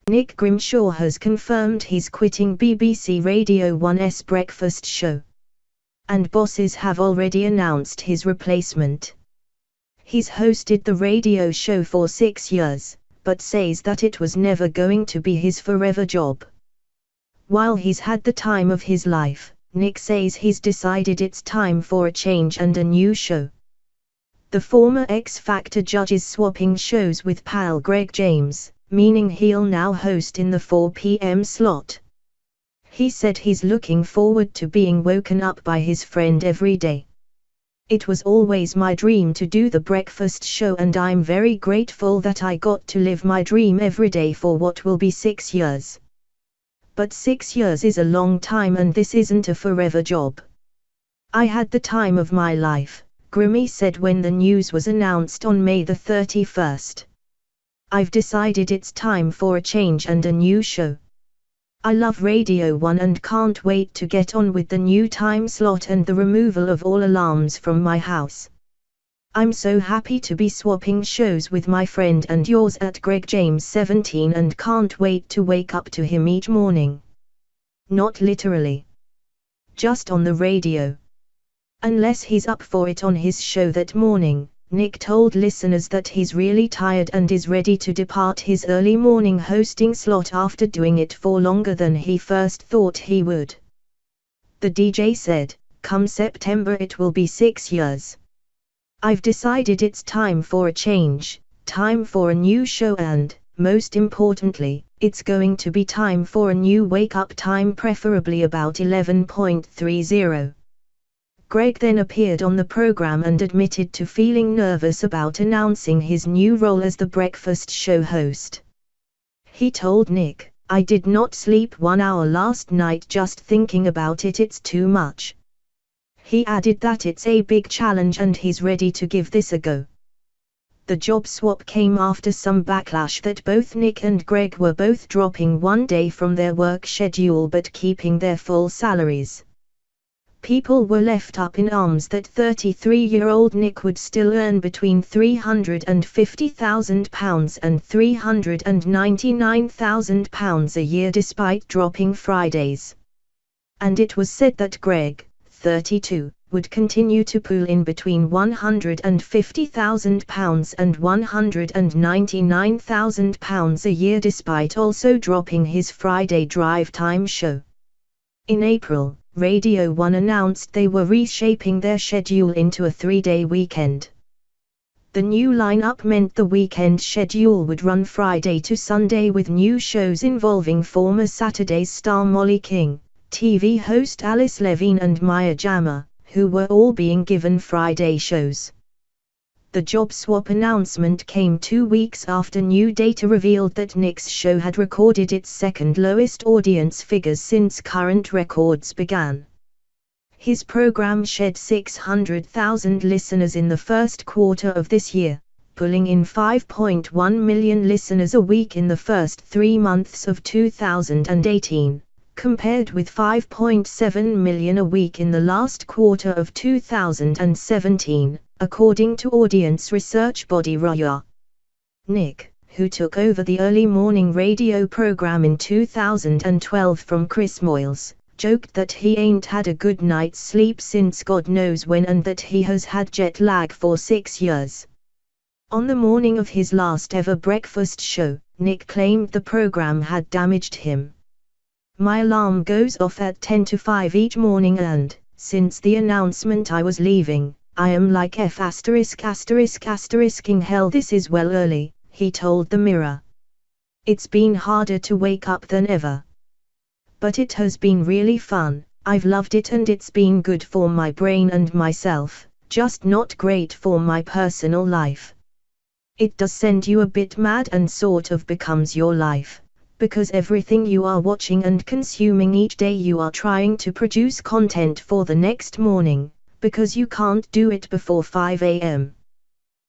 Nick Grimshaw has confirmed he's quitting BBC Radio 1's breakfast show. And bosses have already announced his replacement. He's hosted the radio show for 6 years, but says that it was never going to be his forever job. While he's had the time of his life, Nick says he's decided it's time for a change and a new show. The former X Factor judge is swapping shows with pal Greg James, meaning he'll now host in the 4 p.m. slot. He said he's looking forward to being woken up by his friend every day. It was always my dream to do the breakfast show, and I'm very grateful that I got to live my dream every day for what will be 6 years. But 6 years is a long time, and this isn't a forever job. I had the time of my life, Grimmy said when the news was announced on May the 31st. I've decided it's time for a change and a new show. I love Radio 1 and can't wait to get on with the new time slot and the removal of all alarms from my house. I'm so happy to be swapping shows with my friend and yours at Greg James 17 and can't wait to wake up to him each morning. Not literally. Just on the radio. Unless he's up for it on his show that morning, Nick told listeners that he's really tired and is ready to depart his early morning hosting slot after doing it for longer than he first thought he would. The DJ said, "Come September it will be 6 years. I've decided it's time for a change, time for a new show, and, most importantly, it's going to be time for a new wake-up time, preferably about 11:30. Greg then appeared on the program and admitted to feeling nervous about announcing his new role as the breakfast show host. He told Nick, "I did not sleep 1 hour last night just thinking about it, it's too much." He added that it's a big challenge and he's ready to give this a go. The job swap came after some backlash that both Nick and Greg were both dropping 1 day from their work schedule but keeping their full salaries. People were left up in arms that 33-year-old Nick would still earn between £350,000 and £399,000 a year despite dropping Fridays. And it was said that Greg, 32, would continue to pool in between £150,000 and £199,000 a year despite also dropping his Friday drive time show. In April, Radio 1 announced they were reshaping their schedule into a 3-day weekend. The new lineup meant the weekend schedule would run Friday to Sunday with new shows involving former Saturday's star Molly King, TV host Alice Levine and Maya Jama, who were all being given Friday shows. The job swap announcement came 2 weeks after new data revealed that Nick's show had recorded its second lowest audience figures since current records began. His program shed 600,000 listeners in the first quarter of this year, pulling in 5.1 million listeners a week in the first 3 months of 2018. Compared with 5.7 million a week in the last quarter of 2017, according to audience research body RAYA. Nick, who took over the early morning radio program in 2012 from Chris Moyles, joked that he ain't had a good night's sleep since God knows when and that he has had jet lag for 6 years. On the morning of his last ever breakfast show, Nick claimed the program had damaged him. "My alarm goes off at 10 to 5 each morning and, since the announcement I was leaving, I am like ******** hell, this is well early," he told the Mirror. "It's been harder to wake up than ever. But it has been really fun, I've loved it and it's been good for my brain and myself, just not great for my personal life. It does send you a bit mad and sort of becomes your life. Because everything you are watching and consuming each day you are trying to produce content for the next morning, because you can't do it before 5 a.m.